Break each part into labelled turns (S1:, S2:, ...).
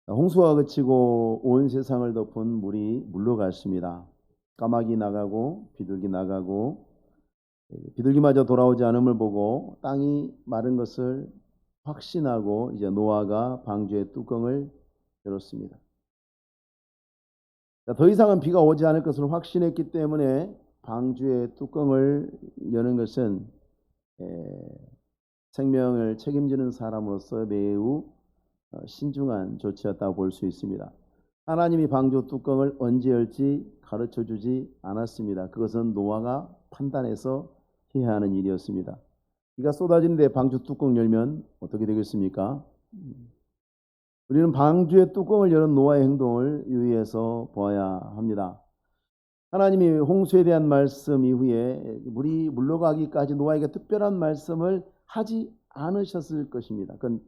S1: 홍수가 그치고 온 세상을 덮은 물이 물러갔습니다. 까마귀 나가고 비둘기 나가고 비둘기마저 돌아오지 않음을 보고 땅이 마른 것을 확신하고 이제 노아가 방주의 뚜껑을 열었습니다. 더 이상은 비가 오지 않을 것을 확신했기 때문에 방주의 뚜껑을 여는 것은 생명을 책임지는 사람으로서 매우 신중한 조치였다고 볼 수 있습니다. 하나님이 방주 뚜껑을 언제 열지 가르쳐주지 않았습니다. 그것은 노아가 판단해서 해야 하는 일이었습니다. 비가 쏟아지는데 방주 뚜껑 열면 어떻게 되겠습니까? 우리는 방주의 뚜껑을 여는 노아의 행동을 유의해서 보아야 합니다. 하나님이 홍수에 대한 말씀 이후에 물이 물러가기까지 노아에게 특별한 말씀을 하지 않으셨을 것입니다. 그건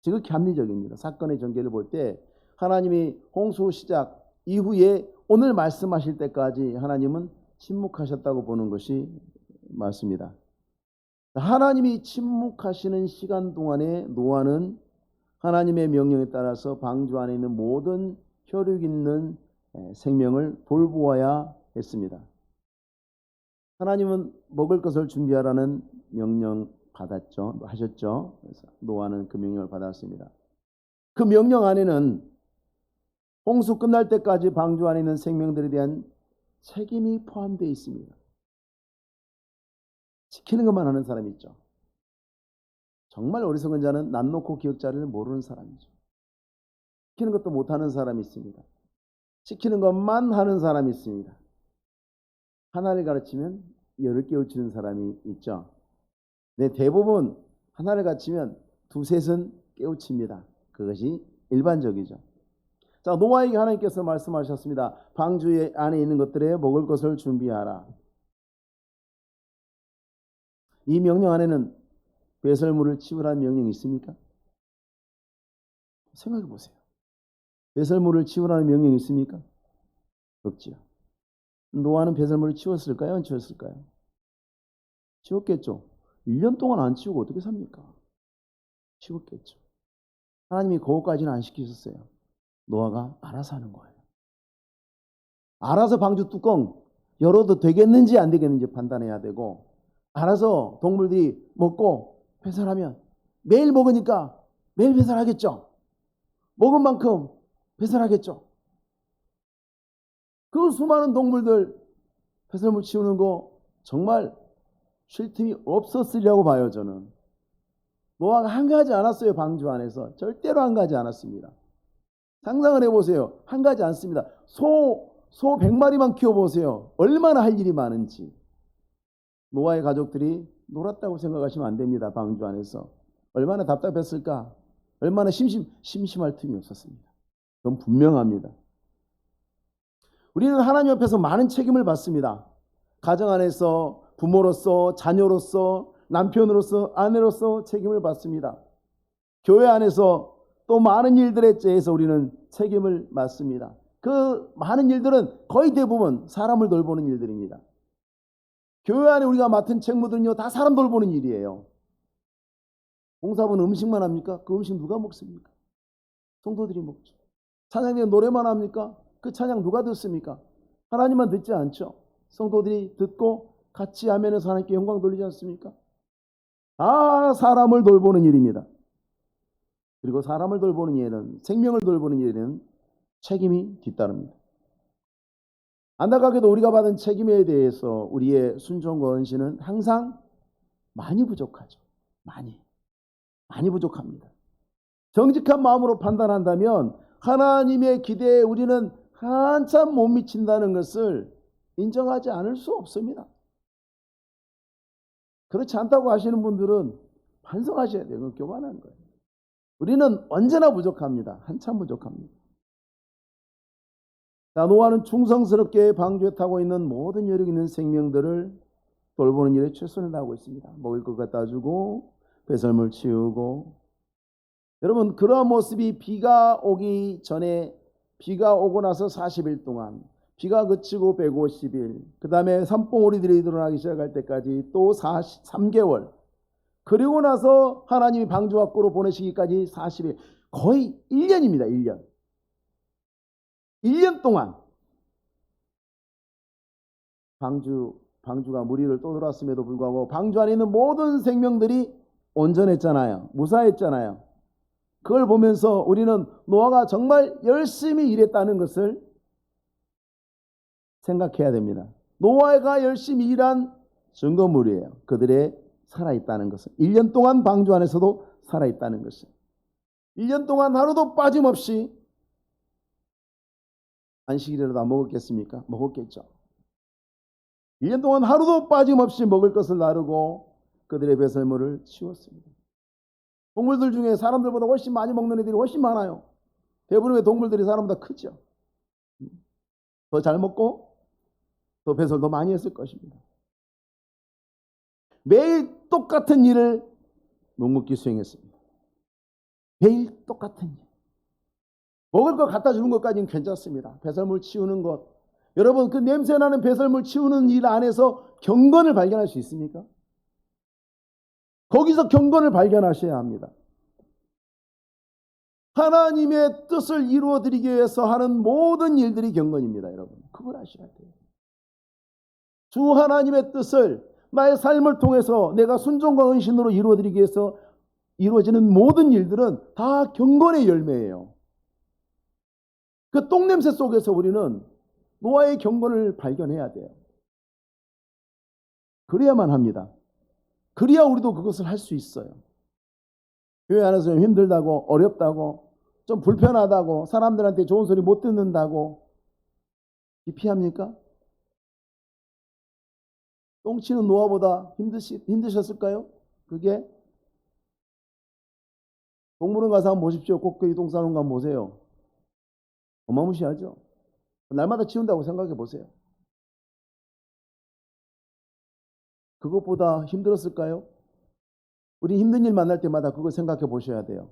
S1: 지극히 합리적입니다. 사건의 전개를 볼 때 하나님이 홍수 시작 이후에 오늘 말씀하실 때까지 하나님은 침묵하셨다고 보는 것이 맞습니다. 하나님이 침묵하시는 시간 동안에 노아는 하나님의 명령에 따라서 방주 안에 있는 모든 혈육 있는 생명을 돌보아야 했습니다. 하나님은 먹을 것을 준비하라는 명령 하셨죠. 그래서 노아는 그 명령을 받았습니다. 그 명령 안에는 홍수 끝날 때까지 방주 안에 있는 생명들에 대한 책임이 포함되어 있습니다. 지키는 것만 하는 사람이 있죠. 정말 어리석은 자는 남 놓고 기억자를 모르는 사람이죠. 지키는 것도 못하는 사람이 있습니다. 지키는 것만 하는 사람이 있습니다. 하나를 가르치면 열을 깨우치는 사람이 있죠. 네, 대부분 하나를 가르치면 두셋은 깨우칩니다. 그것이 일반적이죠. 자, 노아에게 하나님께서 말씀하셨습니다. 방주 안에 있는 것들에 먹을 것을 준비하라. 이 명령 안에는 배설물을 치우라는 명령이 있습니까? 생각해 보세요. 배설물을 치우라는 명령이 있습니까? 없지요. 노아는 배설물을 치웠을까요? 안 치웠을까요? 치웠겠죠. 1년 동안 안 치우고 어떻게 삽니까? 치웠겠죠. 하나님이 그것까지는 안 시키셨어요. 노아가 알아서 하는 거예요. 알아서 방주 뚜껑 열어도 되겠는지 안 되겠는지 판단해야 되고, 알아서 동물들이 먹고 배설하면 매일 먹으니까 매일 배설하겠죠. 먹은 만큼 배설하겠죠. 그 수많은 동물들 배설물 치우는 거 정말 쉴 틈이 없었으리라고 봐요. 저는 노아가 한가하지 않았어요. 방주 안에서 절대로 한가하지 않았습니다. 상상을 해보세요. 한가하지 않습니다. 소 100마리만 키워보세요. 얼마나 할 일이 많은지. 노아의 가족들이 놀았다고 생각하시면 안 됩니다. 방주 안에서 얼마나 답답했을까. 얼마나 심심할 틈이 없었습니다. 그건 분명합니다. 우리는 하나님 앞에서 많은 책임을 받습니다. 가정 안에서 부모로서, 자녀로서, 남편으로서, 아내로서 책임을 받습니다. 교회 안에서 또 많은 일들에 대해서 우리는 책임을 맡습니다. 그 많은 일들은 거의 대부분 사람을 돌보는 일들입니다. 교회 안에 우리가 맡은 책무들은요, 다 사람 돌보는 일이에요. 봉사부는 음식만 합니까? 그 음식 누가 먹습니까? 성도들이 먹죠. 찬양에 노래만 합니까? 그 찬양 누가 듣습니까? 하나님만 듣지 않죠. 성도들이 듣고 같이 하면서 하나님께 영광 돌리지 않습니까? 다 사람을 돌보는 일입니다. 그리고 사람을 돌보는 일에는, 생명을 돌보는 일에는 책임이 뒤따릅니다. 안타깝게도 우리가 받은 책임에 대해서 우리의 순종과 헌신은 항상 많이 부족하죠. 많이 부족합니다. 정직한 마음으로 판단한다면 하나님의 기대에 우리는 한참 못 미친다는 것을 인정하지 않을 수 없습니다. 그렇지 않다고 하시는 분들은 반성하셔야 돼요. 그건 교만한 거예요. 우리는 언제나 부족합니다. 한참 부족합니다. 자, 노아는 충성스럽게 방주에 타고 있는 모든 여력 있는 생명들을 돌보는 일에 최선을 다하고 있습니다. 먹을 것 갖다 주고 배설물 치우고. 여러분, 그러한 모습이 비가 오기 전에, 비가 오고 나서 40일 동안, 비가 그치고 150일, 그 다음에 산봉우리들이 드러나기 시작할 때까지 또 3개월, 그리고 나서 하나님이 방주 밖으로 보내시기까지 40일, 거의 1년입니다. 1년. 1년 동안 방주가 무리를 떠돌았음에도 불구하고 방주 안에 있는 모든 생명들이 온전했잖아요. 무사했잖아요. 그걸 보면서 우리는 노아가 정말 열심히 일했다는 것을 생각해야 됩니다. 노아가 열심히 일한 증거물이에요. 그들의 살아있다는 것은. 1년 동안 방주 안에서도 살아있다는 것은. 1년 동안 하루도 빠짐없이 안식일이라도 안 먹었겠습니까? 먹었겠죠. 1년 동안 하루도 빠짐없이 먹을 것을 나르고 그들의 배설물을 치웠습니다. 동물들 중에 사람들보다 훨씬 많이 먹는 애들이 훨씬 많아요. 대부분의 동물들이 사람보다 크죠. 더 잘 먹고 더 배설 더 많이 했을 것입니다. 매일 똑같은 일을 묵묵히 수행했습니다. 매일 똑같은 일. 먹을 거 갖다 주는 것까지는 괜찮습니다. 배설물 치우는 것. 여러분, 그 냄새나는 배설물 치우는 일 안에서 경건을 발견할 수 있습니까? 거기서 경건을 발견하셔야 합니다. 하나님의 뜻을 이루어드리기 위해서 하는 모든 일들이 경건입니다. 여러분, 그걸 아셔야 돼요. 주 하나님의 뜻을 나의 삶을 통해서 내가 순종과 은신으로 이루어드리기 위해서 이루어지는 모든 일들은 다 경건의 열매예요. 그 똥냄새 속에서 우리는 노아의 경건을 발견해야 돼요. 그래야만 합니다. 그래야 우리도 그것을 할 수 있어요. 교회 안에서 좀 힘들다고, 어렵다고, 좀 불편하다고, 사람들한테 좋은 소리 못 듣는다고 기피합니까? 똥치는 노아보다 힘드셨을까요? 그게? 동물원 가서 한번 보십시오. 꽃게이 똥 싸는 거 한번 보세요. 어마무시하죠? 날마다 치운다고 생각해 보세요. 그것보다 힘들었을까요? 우리 힘든 일 만날 때마다 그거 생각해 보셔야 돼요.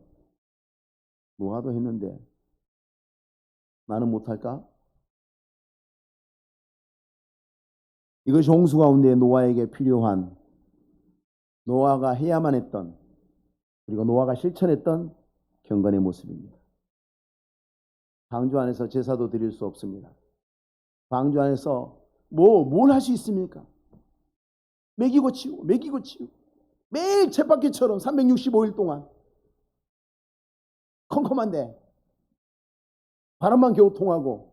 S1: 노아도 했는데 나는 못할까? 이것이 홍수 가운데 노아에게 필요한, 노아가 해야만 했던, 그리고 노아가 실천했던 경건의 모습입니다. 방주 안에서 제사도 드릴 수 없습니다. 방주 안에서 뭘 할 수 있습니까? 먹이고 치우고 먹이고 치우고 매일 쳇바퀴처럼 365일 동안 컴컴한데 바람만 겨우 통하고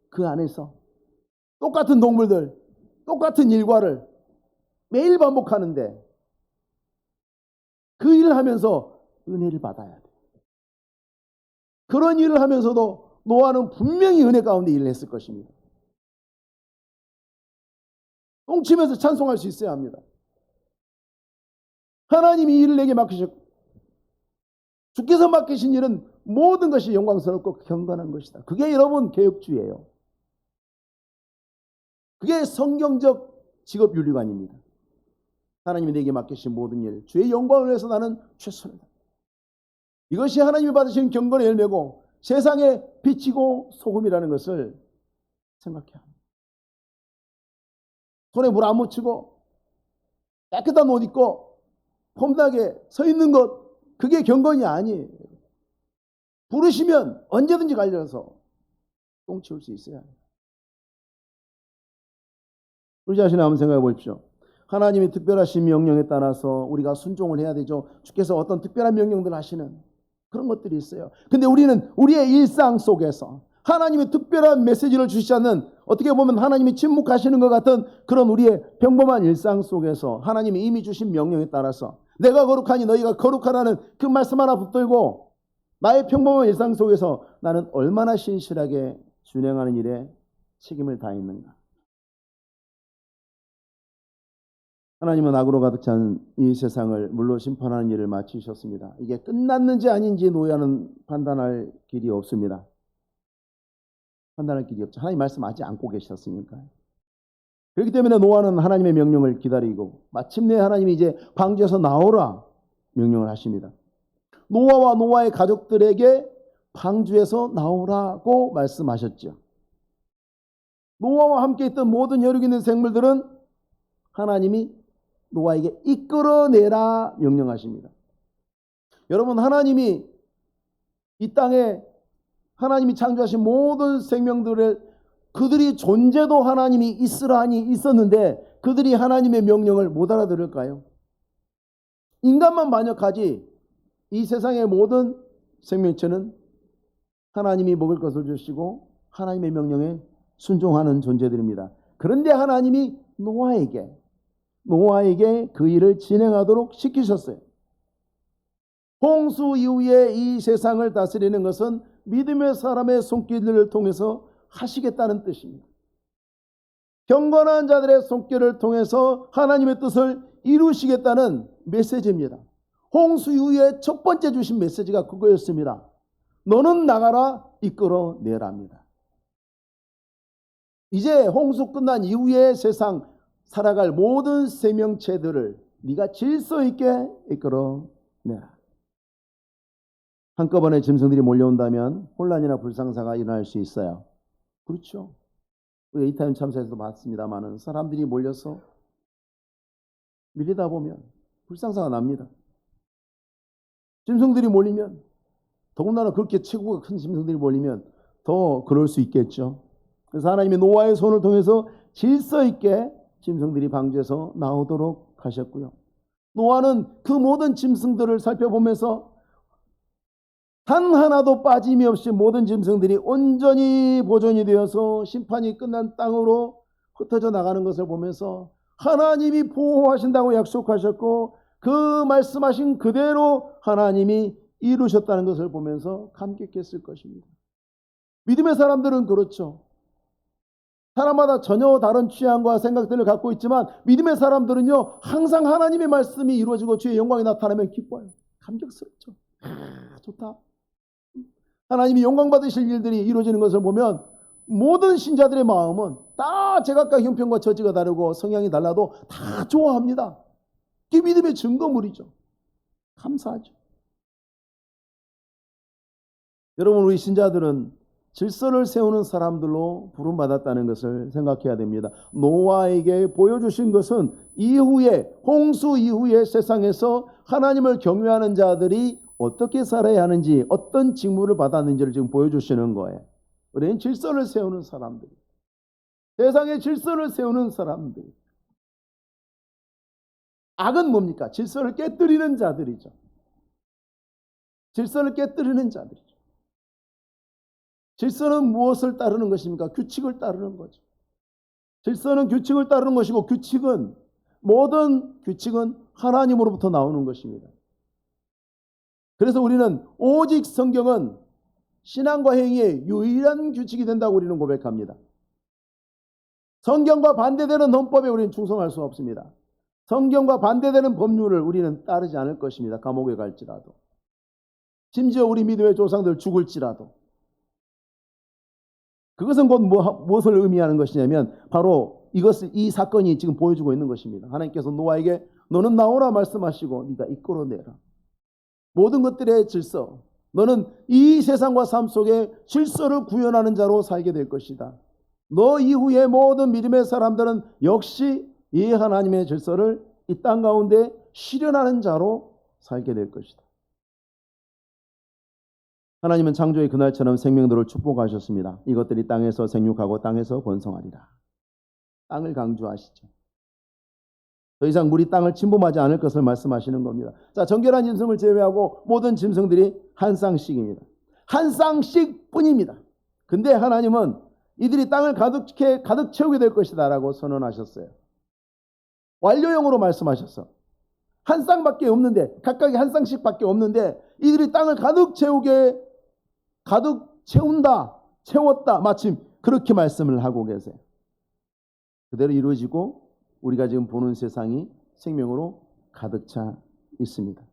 S1: 그 안에서 똑같은 동물들, 똑같은 일과를 매일 반복하는데 그 일을 하면서 은혜를 받아야 돼. 그런 일을 하면서도 노아는 분명히 은혜 가운데 일을 했을 것입니다. 똥치면서 찬송할 수 있어야 합니다. 하나님이 일을 내게 맡기셨고 주께서 맡기신 일은 모든 것이 영광스럽고 경건한 것이다. 그게 여러분 개혁주의예요. 그게 성경적 직업윤리관입니다. 하나님이 내게 맡기신 모든 일, 주의 영광을 위해서 나는 최선을 다한다. 이것이 하나님이 받으신 경건의 열매고 세상에 빛이고 소금이라는 것을 생각해야 합니다. 손에 물 안 묻히고 깨끗한 옷 입고 폼나게 서 있는 것, 그게 경건이 아니에요. 부르시면 언제든지 갈려서 똥 치울 수 있어야 해요. 우리 자신을 한번 생각해 보십시오. 하나님이 특별하신 명령에 따라서 우리가 순종을 해야 되죠. 주께서 어떤 특별한 명령들을 하시는 그런 것들이 있어요. 근데 우리는 우리의 일상 속에서 하나님의 특별한 메시지를 주시지 않는, 어떻게 보면 하나님이 침묵하시는 것 같은 그런 우리의 평범한 일상 속에서 하나님이 이미 주신 명령에 따라서 내가 거룩하니 너희가 거룩하라는 그 말씀 하나 붙들고 나의 평범한 일상 속에서 나는 얼마나 신실하게 준행하는 일에 책임을 다했는가. 하나님은 악으로 가득 찬 이 세상을 물로 심판하는 일을 마치셨습니다. 이게 끝났는지 아닌지 노아는 판단할 길이 없습니다. 판단할 길이 없죠. 하나님 말씀하지 않고 계셨으니까. 그렇기 때문에 노아는 하나님의 명령을 기다리고 마침내 하나님이 이제 방주에서 나오라 명령을 하십니다. 노아와 노아의 가족들에게 방주에서 나오라고 말씀하셨죠. 노아와 함께 있던 모든 혈육 있는 생물들은 하나님이 노아에게 이끌어내라 명령하십니다. 여러분, 하나님이 이 땅에 하나님이 창조하신 모든 생명들을 그들이 존재도 하나님이 있으라니 있었는데 그들이 하나님의 명령을 못 알아들을까요? 인간만 반역하지 이 세상의 모든 생명체는 하나님이 먹을 것을 주시고 하나님의 명령에 순종하는 존재들입니다. 그런데 하나님이 노아에게 그 일을 진행하도록 시키셨어요. 홍수 이후에 이 세상을 다스리는 것은 믿음의 사람의 손길을 통해서 하시겠다는 뜻입니다. 경건한 자들의 손길을 통해서 하나님의 뜻을 이루시겠다는 메시지입니다. 홍수 이후에 첫 번째 주신 메시지가 그거였습니다. 너는 나가라 이끌어내랍니다. 이제 홍수 끝난 이후의 세상 살아갈 모든 생명체들을 네가 질서 있게 이끌어내라. 한꺼번에 짐승들이 몰려온다면 혼란이나 불상사가 일어날 수 있어요. 그렇죠. 우리 A타임 참사에서도 봤습니다만 사람들이 몰려서 밀리다 보면 불상사가 납니다. 짐승들이 몰리면, 더군다나 그렇게 체구가 큰 짐승들이 몰리면 더 그럴 수 있겠죠. 그래서 하나님이 노아의 손을 통해서 질서 있게 짐승들이 방주에서 나오도록 하셨고요. 노아는 그 모든 짐승들을 살펴보면서 단 하나도 빠짐이 없이 모든 짐승들이 온전히 보존이 되어서 심판이 끝난 땅으로 흩어져 나가는 것을 보면서 하나님이 보호하신다고 약속하셨고 그 말씀하신 그대로 하나님이 이루셨다는 것을 보면서 감격했을 것입니다. 믿음의 사람들은 그렇죠. 사람마다 전혀 다른 취향과 생각들을 갖고 있지만 믿음의 사람들은요 항상 하나님의 말씀이 이루어지고 주의 영광이 나타나면 기뻐요. 감격스럽죠. 좋다. 하나님이 영광 받으실 일들이 이루어지는 것을 보면 모든 신자들의 마음은 다 제각각 형편과 처지가 다르고 성향이 달라도 다 좋아합니다. 그게 믿음의 증거물이죠. 감사하죠. 여러분, 우리 신자들은 질서를 세우는 사람들로 부름받았다는 것을 생각해야 됩니다. 노아에게 보여주신 것은 이후에 홍수 이후의 세상에서 하나님을 경외하는 자들이 어떻게 살아야 하는지 어떤 직무를 받았는지를 지금 보여주시는 거예요. 우리는 질서를 세우는 사람들, 세상의 질서를 세우는 사람들. 악은 뭡니까? 질서를 깨뜨리는 자들이죠. 질서를 깨뜨리는 자들이죠. 질서는 무엇을 따르는 것입니까? 규칙을 따르는 거죠. 질서는 규칙을 따르는 것이고 모든 규칙은 하나님으로부터 나오는 것입니다. 그래서 우리는 오직 성경은 신앙과 행위의 유일한 규칙이 된다고 우리는 고백합니다. 성경과 반대되는 헌법에 우리는 충성할 수 없습니다. 성경과 반대되는 법률을 우리는 따르지 않을 것입니다. 감옥에 갈지라도. 심지어 우리 믿음의 조상들 죽을지라도. 그것은 곧 무엇을 의미하는 것이냐면 바로 이 사건이 지금 보여주고 있는 것입니다. 하나님께서 노아에게 너는 나오라 말씀하시고 네가 이끌어내라. 모든 것들의 질서, 너는 이 세상과 삶 속에 질서를 구현하는 자로 살게 될 것이다. 너 이후에 모든 믿음의 사람들은 역시 이 하나님의 질서를 이 땅 가운데 실현하는 자로 살게 될 것이다. 하나님은 창조의 그날처럼 생명들을 축복하셨습니다. 이것들이 땅에서 생육하고 땅에서 번성하리라. 땅을 강조하시죠. 더 이상 물이 땅을 침범하지 않을 것을 말씀하시는 겁니다. 자, 정결한 짐승을 제외하고 모든 짐승들이 한 쌍씩입니다. 한 쌍씩 뿐입니다. 근데 하나님은 이들이 땅을 가득 채우게 될 것이다 라고 선언하셨어요. 완료형으로 말씀하셨어. 한 쌍밖에 없는데, 각각이 한 쌍씩밖에 없는데 이들이 땅을 가득 채웠다. 마침 그렇게 말씀을 하고 계세요. 그대로 이루어지고 우리가 지금 보는 세상이 생명으로 가득 차 있습니다.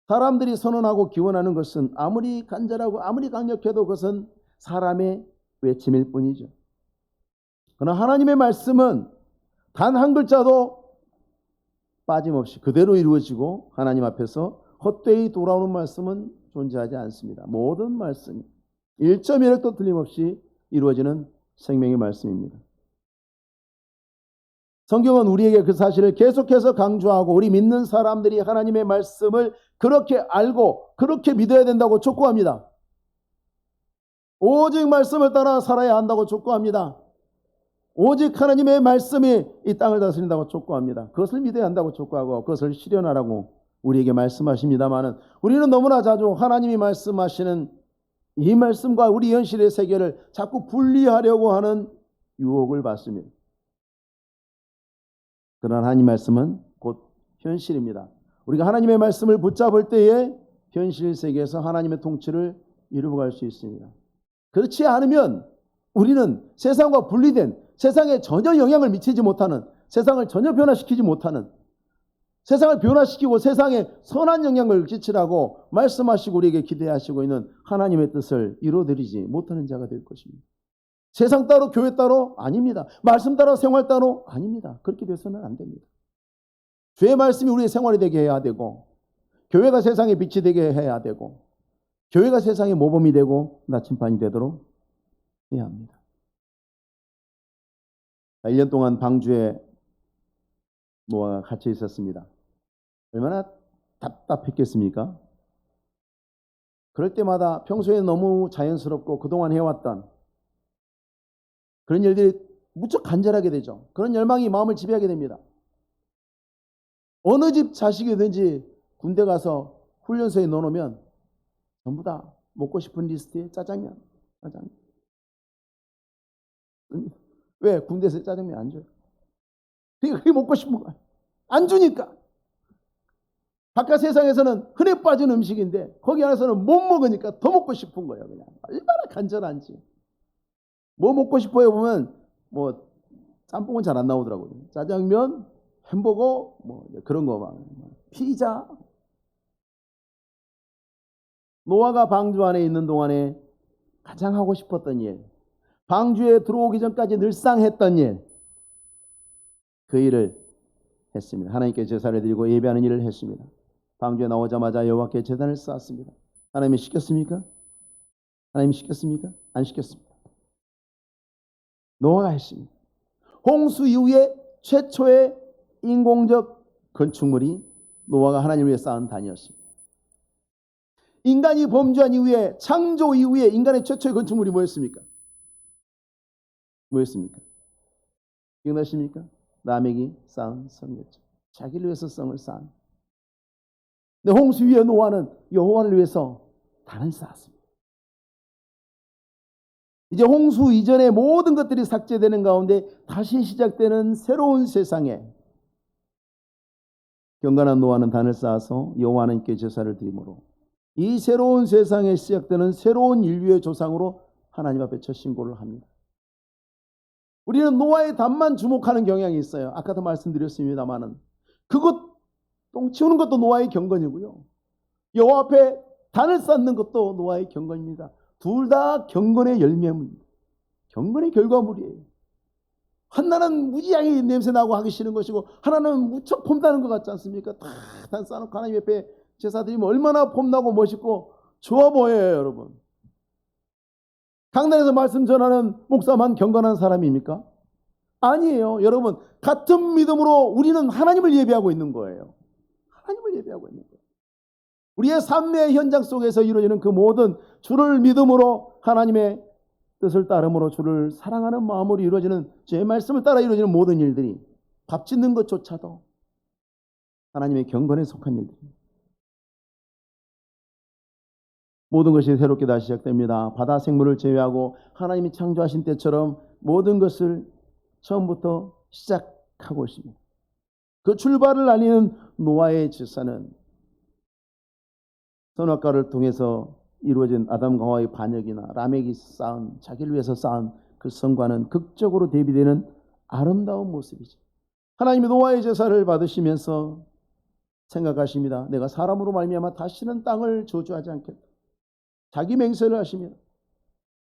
S1: 사람들이 선언하고 기원하는 것은 아무리 간절하고 아무리 강력해도 그것은 사람의 외침일 뿐이죠. 그러나 하나님의 말씀은 단 한 글자도 빠짐없이 그대로 이루어지고 하나님 앞에서 헛되이 돌아오는 말씀은 존재하지 않습니다. 모든 말씀이 1.1획도 틀림없이 이루어지는 생명의 말씀입니다. 성경은 우리에게 그 사실을 계속해서 강조하고 우리 믿는 사람들이 하나님의 말씀을 그렇게 알고 그렇게 믿어야 된다고 촉구합니다. 오직 말씀을 따라 살아야 한다고 촉구합니다. 오직 하나님의 말씀이 이 땅을 다스린다고 촉구합니다. 그것을 믿어야 한다고 촉구하고 그것을 실현하라고 우리에게 말씀하십니다마는 우리는 너무나 자주 하나님이 말씀하시는 이 말씀과 우리 현실의 세계를 자꾸 분리하려고 하는 유혹을 받습니다. 그러나 하나님 말씀은 곧 현실입니다. 우리가 하나님의 말씀을 붙잡을 때에 현실 세계에서 하나님의 통치를 이루어갈 수 있습니다. 그렇지 않으면 우리는 세상과 분리된, 세상에 전혀 영향을 미치지 못하는, 세상을 전혀 변화시키지 못하는, 세상을 변화시키고 세상에 선한 영향을 끼치라고 말씀하시고 우리에게 기대하시고 있는 하나님의 뜻을 이루어드리지 못하는 자가 될 것입니다. 세상 따로 교회 따로 아닙니다. 말씀 따로 생활 따로 아닙니다. 그렇게 돼서는 안 됩니다. 주의 말씀이 우리의 생활이 되게 해야 되고, 교회가 세상의 빛이 되게 해야 되고, 교회가 세상의 모범이 되고 나침반이 되도록 해야 합니다. 1년 동안 방주에 노아가 갇혀 있었습니다. 얼마나 답답했겠습니까? 그럴 때마다 평소에 너무 자연스럽고 그동안 해왔던 그런 일들이 무척 간절하게 되죠. 그런 열망이 마음을 지배하게 됩니다. 어느 집 자식이든지 군대 가서 훈련소에 넣어놓으면 전부 다 먹고 싶은 리스트에 짜장면. 왜? 군대에서 짜장면 안 줘요. 그게 먹고 싶은 거야. 안 주니까. 바깥 세상에서는 흔해 빠진 음식인데 거기 안에서는 못 먹으니까 더 먹고 싶은 거예요. 그냥 얼마나 간절한지. 뭐 먹고 싶어요 보면 뭐 짬뽕은 잘 안 나오더라고요. 짜장면, 햄버거, 뭐 그런 거 막 피자. 노아가 방주 안에 있는 동안에 가장 하고 싶었던 일, 방주에 들어오기 전까지 늘상 했던 일, 그 일을 했습니다. 하나님께 제사를 드리고 예배하는 일을 했습니다. 방주에 나오자마자 여호와께 제단을 쌓았습니다. 하나님이 시켰습니까? 하나님이 시켰습니까? 안 시켰습니다. 노아가 했습니다. 홍수 이후에 최초의 인공적 건축물이 노아가 하나님을 위해 쌓은 단이었습니다. 인간이 범죄한 이후에, 창조 이후에 인간의 최초의 건축물이 뭐였습니까? 뭐였습니까? 기억나십니까? 라멕이 쌓은 성이었죠. 자기를 위해서 성을 쌓은. 근데 홍수 위에 노아는 여호와를 위해서 단을 쌓았습니다. 이제 홍수 이전의 모든 것들이 삭제되는 가운데 다시 시작되는 새로운 세상에 경건한 노아는 단을 쌓아서 여호와 하나님께 제사를 드림으로 이 새로운 세상에 시작되는 새로운 인류의 조상으로 하나님 앞에 첫 신고를 합니다. 우리는 노아의 단만 주목하는 경향이 있어요. 아까도 말씀드렸습니다마는 그것 똥치우는 것도 노아의 경건이고요. 여호와 앞에 단을 쌓는 것도 노아의 경건입니다. 둘 다 경건의 열매입니다. 경건의 결과물이에요. 하나는 무지하게 냄새나고 하기 싫은 것이고 하나는 무척 폼나는 것 같지 않습니까? 다 단 쌓아놓고 하나님 앞에 제사 드리면 얼마나 폼나고 멋있고 좋아 보여요, 여러분. 강단에서 말씀 전하는 목사만 경건한 사람입니까? 아니에요. 여러분, 같은 믿음으로 우리는 하나님을 예배하고 있는 거예요. 하나님을 예배하고 있는 거예요. 우리의 삶의 현장 속에서 이루어지는 그 모든 주를 믿음으로 하나님의 뜻을 따름으로 주를 사랑하는 마음으로 이루어지는 제 말씀을 따라 이루어지는 모든 일들이 밥 짓는 것조차도 하나님의 경건에 속한 일들입니다. 모든 것이 새롭게 다시 시작됩니다. 바다 생물을 제외하고 하나님이 창조하신 때처럼 모든 것을 처음부터 시작하고 있습니다. 그 출발을 알리는 노아의 제사는 선악과를 통해서 이루어진 아담과 하와의 반역이나 라멕이 쌓은 자기를 위해서 쌓은 그 성과는 극적으로 대비되는 아름다운 모습이죠. 하나님이 노아의 제사를 받으시면서 생각하십니다. 내가 사람으로 말미암아 다시는 땅을 저주하지 않겠다. 자기 맹세를 하시며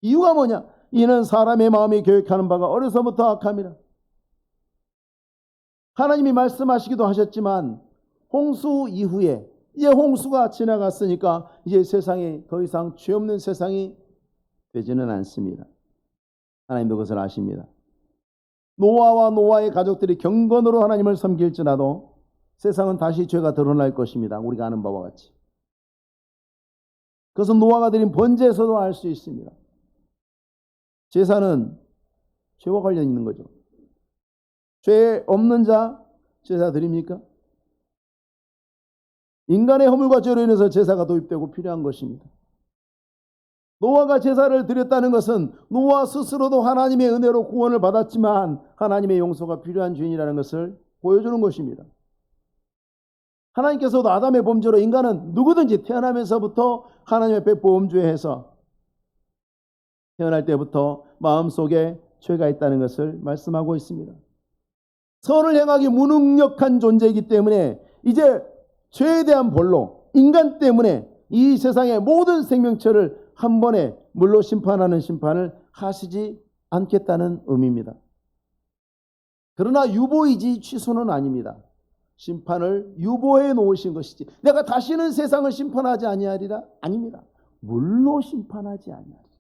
S1: 이유가 뭐냐? 이는 사람의 마음이 계획하는 바가 어려서부터 악함이라. 하나님이 말씀하시기도 하셨지만 홍수 이후에 이제 홍수가 지나갔으니까 이제 세상에 더 이상 죄 없는 세상이 되지는 않습니다. 하나님도 그것을 아십니다. 노아와 노아의 가족들이 경건으로 하나님을 섬길지라도 세상은 다시 죄가 드러날 것입니다. 우리가 아는 바와 같이. 그것은 노아가 드린 번제에서도 알 수 있습니다. 제사는 죄와 관련 있는 거죠. 죄 없는 자 제사 드립니까? 인간의 허물과 죄로 인해서 제사가 도입되고 필요한 것입니다. 노아가 제사를 드렸다는 것은 노아 스스로도 하나님의 은혜로 구원을 받았지만 하나님의 용서가 필요한 죄인이라는 것을 보여주는 것입니다. 하나님께서도 아담의 범죄로 인간은 누구든지 태어나면서부터 하나님 앞에 범죄해서 태어날 때부터 마음속에 죄가 있다는 것을 말씀하고 있습니다. 선을 행하기 무능력한 존재이기 때문에 이제 죄에 대한 벌로 인간 때문에 이 세상의 모든 생명체를 한 번에 물로 심판하는 심판을 하시지 않겠다는 의미입니다. 그러나 유보이지 취소는 아닙니다. 심판을 유보해 놓으신 것이지 내가 다시는 세상을 심판하지 아니하리라? 아닙니다. 물로 심판하지 아니하리라.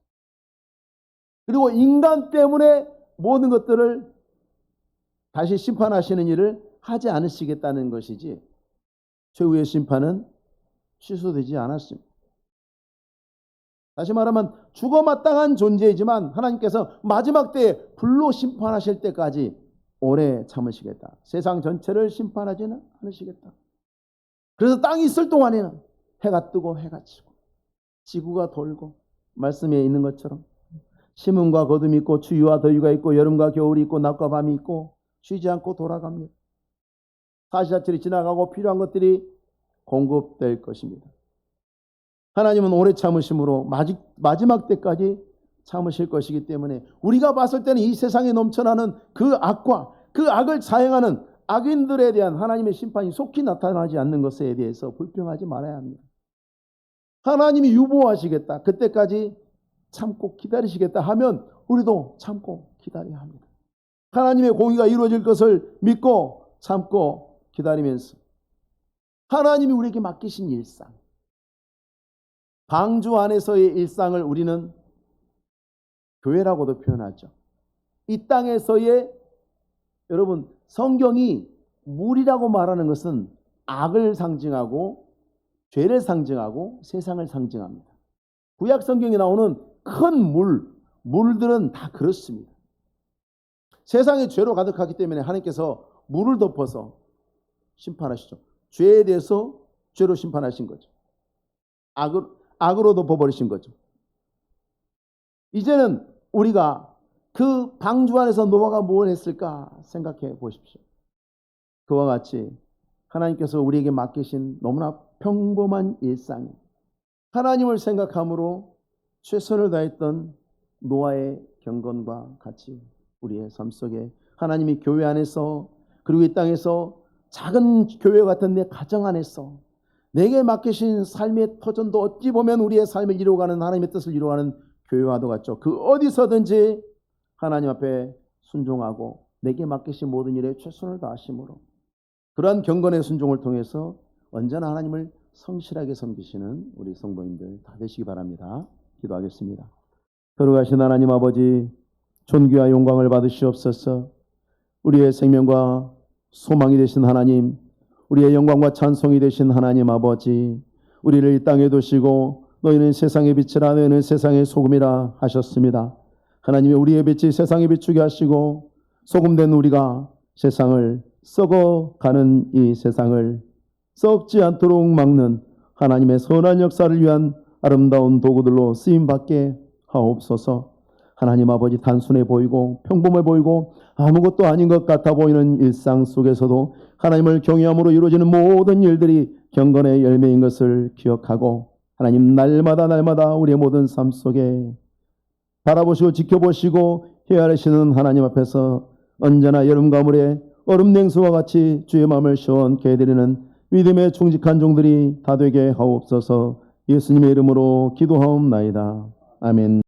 S1: 그리고 인간 때문에 모든 것들을 다시 심판하시는 일을 하지 않으시겠다는 것이지 최후의 심판은 취소되지 않았습니다. 다시 말하면 죽어 마땅한 존재이지만 하나님께서 마지막 때에 불로 심판하실 때까지 오래 참으시겠다. 세상 전체를 심판하지는 않으시겠다. 그래서 땅이 있을 동안에는 해가 뜨고 해가 지고 지구가 돌고 말씀에 있는 것처럼 심음과 거둠이 있고 추위와 더위가 있고 여름과 겨울이 있고 낮과 밤이 있고 쉬지 않고 돌아갑니다. 사시사철이 지나가고 필요한 것들이 공급될 것입니다. 하나님은 오래 참으심으로 마지막 때까지 참으실 것이기 때문에 우리가 봤을 때는 이 세상에 넘쳐나는 그 악과 그 악을 자행하는 악인들에 대한 하나님의 심판이 속히 나타나지 않는 것에 대해서 불평하지 말아야 합니다. 하나님이 유보하시겠다, 그때까지 참고 기다리시겠다 하면 우리도 참고 기다려야 합니다. 하나님의 공의가 이루어질 것을 믿고 참고 기다리면서 하나님이 우리에게 맡기신 일상, 방주 안에서의 일상을 우리는 교회라고도 표현하죠. 이 땅에서의, 여러분, 성경이 물이라고 말하는 것은 악을 상징하고 죄를 상징하고 세상을 상징합니다. 구약 성경에 나오는 큰 물들은 다 그렇습니다. 세상이 죄로 가득하기 때문에 하나님께서 물을 덮어서 심판하시죠. 죄에 대해서 죄로 심판하신 거죠. 악으로 덮어버리신 거죠. 이제는 우리가 그 방주 안에서 노아가 뭘 했을까 생각해 보십시오. 그와 같이 하나님께서 우리에게 맡기신 너무나 평범한 일상, 하나님을 생각함으로 최선을 다했던 노아의 경건과 같이 우리의 삶 속에 하나님이 교회 안에서 그리고 이 땅에서 작은 교회 같은 내 가정 안에서 내게 맡기신 삶의 터전도 어찌 보면 우리의 삶을 이루어가는 하나님의 뜻을 이루어가는 교회와도 같죠. 그 어디서든지 하나님 앞에 순종하고 내게 맡기신 모든 일에 최선을 다하심으로 그러한 경건의 순종을 통해서 언제나 하나님을 성실하게 섬기시는 우리 성도님들 다 되시기 바랍니다. 기도하겠습니다. 거룩하신 하나님 아버지, 존귀와 영광을 받으시옵소서. 우리의 생명과 소망이 되신 하나님, 우리의 영광과 찬송이 되신 하나님 아버지, 우리를 이 땅에 두시고 너희는 세상의 빛이라, 너희는 세상의 소금이라 하셨습니다. 하나님이 우리의 빛이 세상에 비추게 하시고 소금된 우리가 세상을 썩어가는 이 세상을 썩지 않도록 막는 하나님의 선한 역사를 위한 아름다운 도구들로 쓰임받게 하옵소서. 하나님 아버지, 단순해 보이고 평범해 보이고 아무것도 아닌 것 같아 보이는 일상 속에서도 하나님을 경외함으로 이루어지는 모든 일들이 경건의 열매인 것을 기억하고 하나님 날마다 우리의 모든 삶 속에 바라보시고 지켜보시고 헤아리시는 하나님 앞에서 언제나 여름 가물에 얼음 냉수와 같이 주의 마음을 시원케 해드리는 믿음의 충직한 종들이 다 되게 하옵소서. 예수님의 이름으로 기도하옵나이다. 아멘.